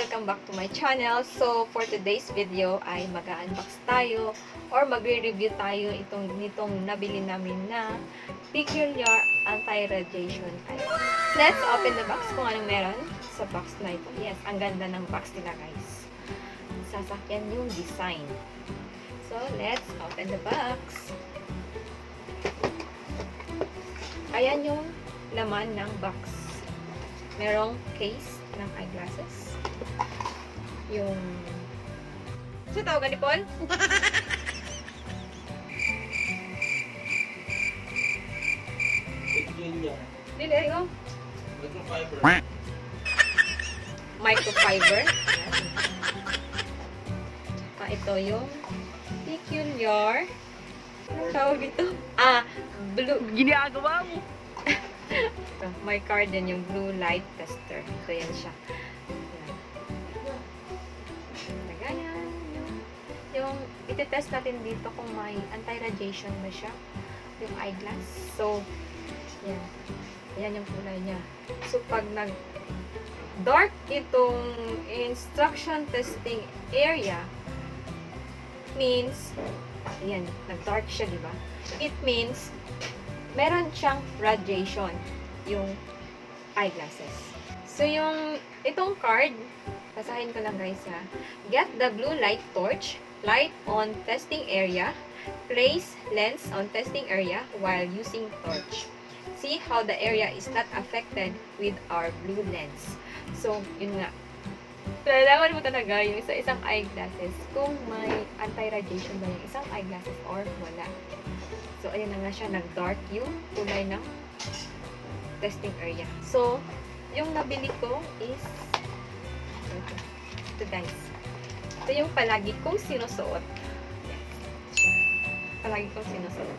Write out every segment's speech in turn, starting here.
Welcome back to my channel. So, for today's video ay mag-unbox tayo or magre-review tayo nitong nabili namin na Peculiar Anti-Radiation Eye. Let's open the box kung anong meron sa box na ito. Yes, ang ganda ng box nila guys. Sasakyan yung design. So, let's open the box. Ayan yung laman ng box. Merong case ng eyeglasses. Yung... Sa tawagan ni Paul? Dili, ko. Microfiber. Microfiber. Ito yung Peculiar. Anong tawag ito? Blue. Ginagawa mo. My card din yung blue light tester. So, yan siya. Yan. Yung iti-test natin dito kung may anti-radiation ba siya. Yung eyeglass. So, yan. Yan yung kulay niya. So, pag nag-dark itong instruction testing area, means, yan, nag-dark siya, di ba? It means, meron siyang radiation, yung eyeglasses. So, itong card, basahin ko lang guys ha. Get the blue light torch, light on testing area, place lens on testing area while using torch. See how the area is not affected with our blue lens. So, yun nga. Lalaman mo talaga yung isang eyeglasses kung may anti-radiation ba yung isang eyeglasses or wala. So, ayan na nga siya, nag-dark yung kulay ng testing area. So, yung nabili ko is ito guys. Ito yung palagi kong sinusuot. Yes. Palagi kong sinusuot.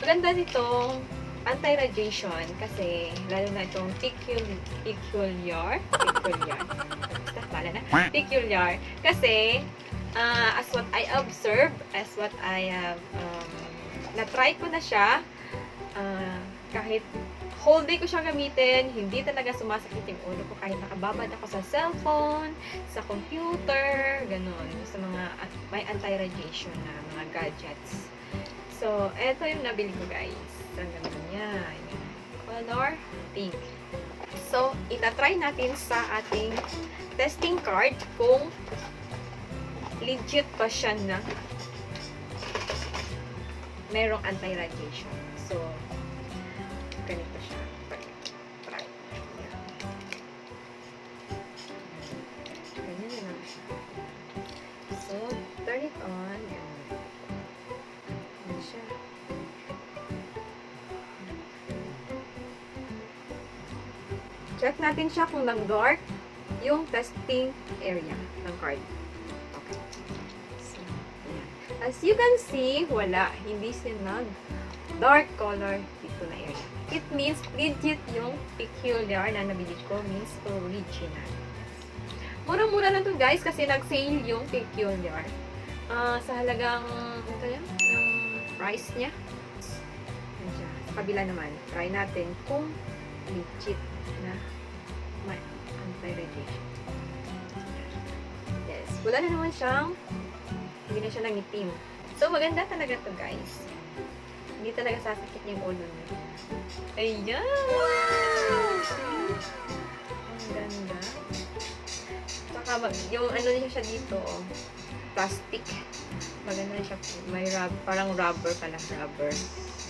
Maganda nitong anti-radiation kasi lalo na itong peculiar. Kasi as what I observe, as what I have na-try ko na siya, kahit whole day ko siyang gamitin, hindi talaga sumasakit yung ulo ko kahit nakababad ako sa cellphone, sa computer, ganun, sa mga may anti-radiation na mga gadgets. So, eto yung nabili ko guys. Ang ganda niya. Color pink. So, itatry natin sa ating testing card kung legit pa siya na merong anti-radiation. So, ganito siya. Ganyan na lang siya. So, turn it on. Ganyan siya. Check natin siya kung nag-dark yung testing area ng card. Okay. So, ayan. As you can see, wala. Hindi siya nag-dark color dito na area. It means legit yung Peculiar na nabili ko, means original. Murang-mura lang to guys kasi nag-sale yung Peculiar. Sa halagang, ito yan, yung price niya. Ayan siya. Sa kabila naman, try natin kung legit na may anti-radiation. Yes. Wala na naman siyang, hindi na siya nangitim. So, maganda talaga to guys. Hindi talaga sasakit yung ulo niya. Ayan! Ang ganda. Saka, yung ano niya siya dito, plastic. Maganda siya. May parang rubber pala. Rubber.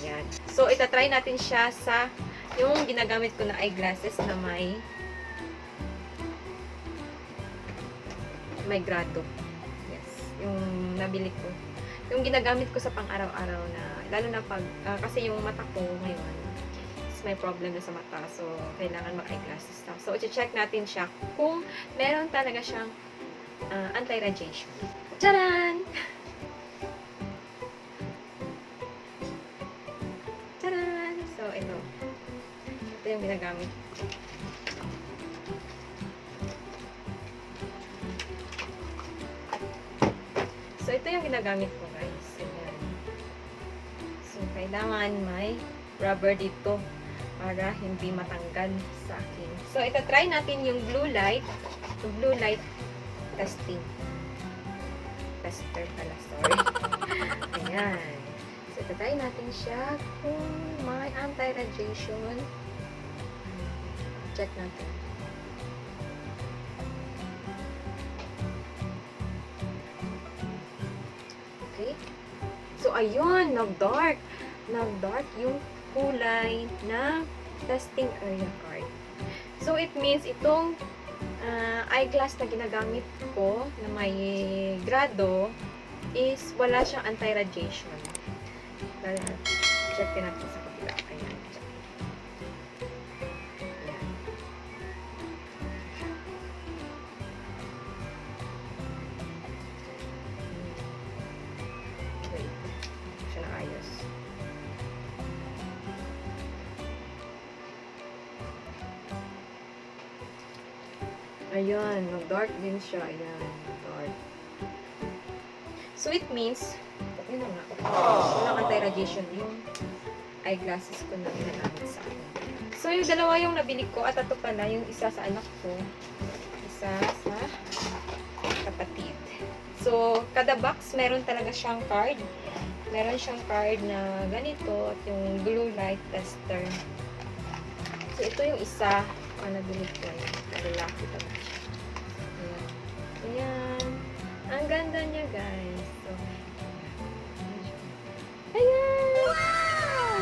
Ayan. So, itatry natin siya sa yung ginagamit ko na eyeglasses na may grado. Yes. Yung nabili ko. Yung ginagamit ko sa pang-araw-araw na, lalo na pag, kasi yung mata ko ngayon is may problem na sa mata. So, kailangan mag-eyeglasses na. So, i-check natin siya kung meron talaga siyang anti-radiation. Tcharan! Tcharan! So, ito. Ito yung ginagamit ko. So, ito yung ginagamit ko, guys. Ayan. So, kailangan may rubber dito para hindi matanggal sa akin. So, itatry natin yung blue light blue light testing. Tester pala, sorry. Ayan. So, itatry natin siya kung may anti-radiation. Check natin. Okay. So, ayun, nag-dark. Nag-dark yung kulay na testing area card. So, it means itong eyeglass na ginagamit ko na may grado is wala siyang anti-radiation. Check natin sa kabila. Ayan. Ayan. Wait. Hindi siya naayos. Ayan, dark din siya. Ayan, dark. So, it means, yun na nga, walang anti-radiation yung eyeglasses ko na ginagamit sa akin. So, yung dalawa yung nabili ko, at ito pala, yung isa sa anak ko, isa sa kapatid. So, kada box, meron talaga siyang card. Meron siyang card na ganito, at yung blue light tester. So, ito yung isa, nabili ko yun. Lalaki talaga siya. Ayan. Ayan. Ang ganda niya, guys. So, ayan! Wow!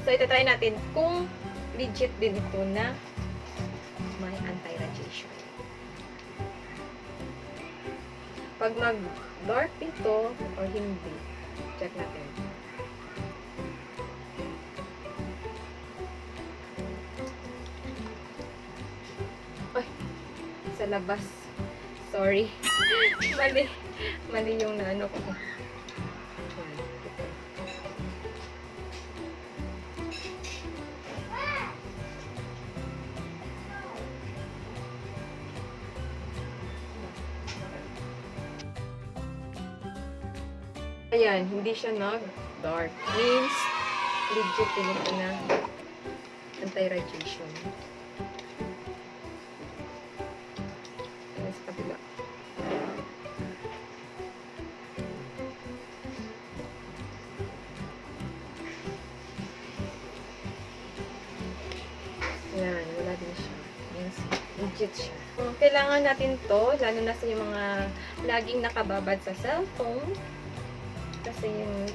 So, itatry natin kung legit din ito na may anti-radiation. Pag mag-dark ito or hindi, check natin. Ay, sa labas. Sorry. Mali yung naano ko. Ayan, hindi siya nag-dark. Means, legit din ito na anti-radiation. Ayan, sa kabila. Ayan, wala din siya. Means, legit siya. Kailangan natin to, lalo na sa yung mga laging nakababad sa cellphone. Kasi yung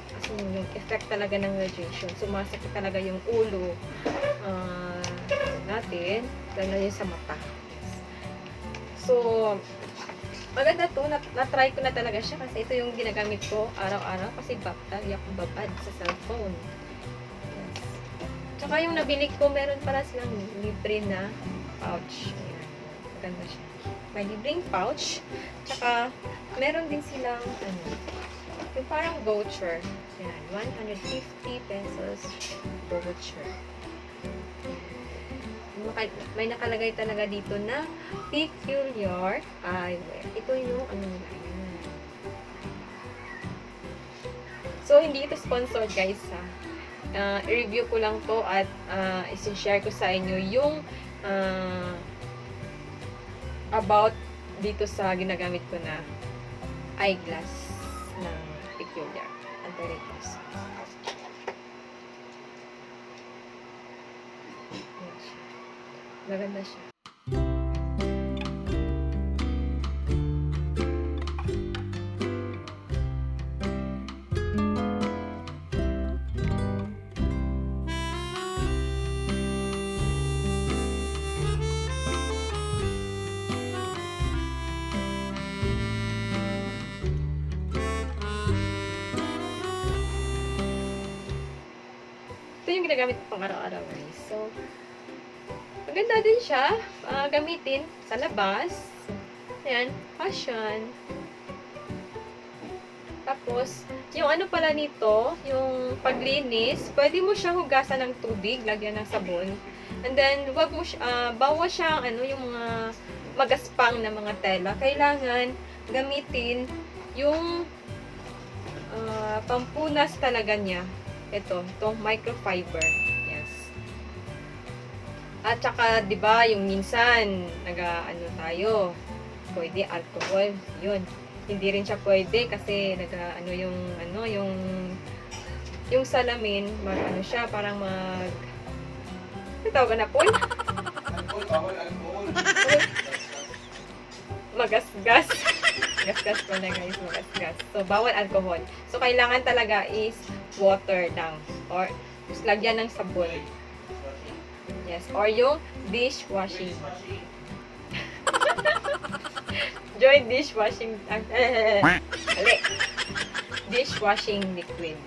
effect talaga ng radiation, sumasakit talaga yung ulo natin, lalo yung sa mata. So, maganda to, na-try ko na talaga siya kasi ito yung ginagamit ko araw-araw kasi lagi akong babad sa cellphone. Yes. Tsaka yung nabili ko, meron para silang libre na pouch. Ayan, maganda siya. May libreng pouch, tsaka meron din silang yung parang voucher. Yan, 150 pesos voucher. May nakalagay talaga dito na peculiar eyewear. Ito yung ano nila. Yan. So, hindi ito sponsored, guys, ha. I-review ko lang to at isi-share ko sa inyo yung about dito sa ginagamit ko na eyeglass ng peculiar anti-radiation. Maganda siya. Ito yung ginagamit ko pang araw-araw, guys. So, maganda din siya. Gamitin sa labas. Ayan, fashion. Tapos, yung ano pala nito, yung paglinis, pwede mo siyang hugasan ng tubig, lagyan ng sabon. And then, wag mo bawas siyang yung mga magaspang na mga tela. Kailangan gamitin yung pampunas talaga niya. Itong microfiber. Yes. At saka, di ba, yung minsan, ano tayo, pwede alcohol, yun. Hindi rin siya pwede kasi yung salamin, ano siya, parang ano tawag na po? Alcohol, bawal alcohol. Magasgas. Gasgas ko na guys, magasgas. So, bawal alcohol. So, kailangan talaga is water lang. Or, lagyan ng sabon. Yes, or yung dishwashing. Joy dishwashing. Mali. Dishwashing liquid.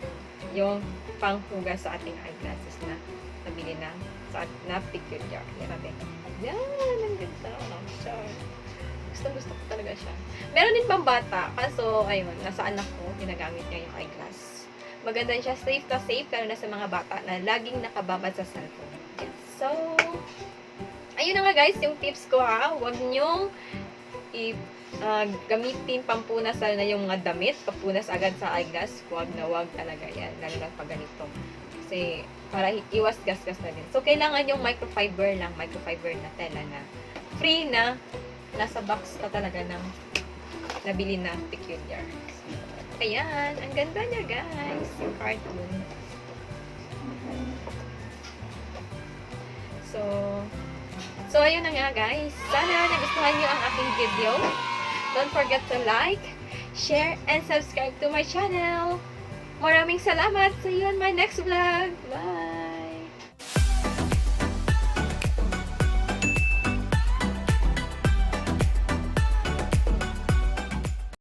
Yung panghugas sa ating eyeglasses na nabili na peculiar. Yan, ang ganda. Gusto ko talaga siya. Meron din pang bata. Kaso, ayun, nasa anak ko, ginagamit niya yung eyeglass. Maganda siya, safe na safe, lalo na sa mga bata na laging nakababad sa cellphone. Yes. So, ayun na nga guys, yung tips ko ha. Huwag nyong gamitin pampunas na yung mga damit. Pampunas agad sa eyeglass. Huwag talaga yan. Lalo na pag ganito. Kasi, para iwas gasgas na din. So, kailangan yung microfiber na tela na free na nasa box ka talaga ng nabili na peculiar. So, ayan. Ang ganda niya guys. Yung cartoon. So, ayun na nga guys. Sana nagustuhan niyo ang aking video. Don't forget to like, share, and subscribe to my channel. Maraming salamat. See you on my next vlog. Bye!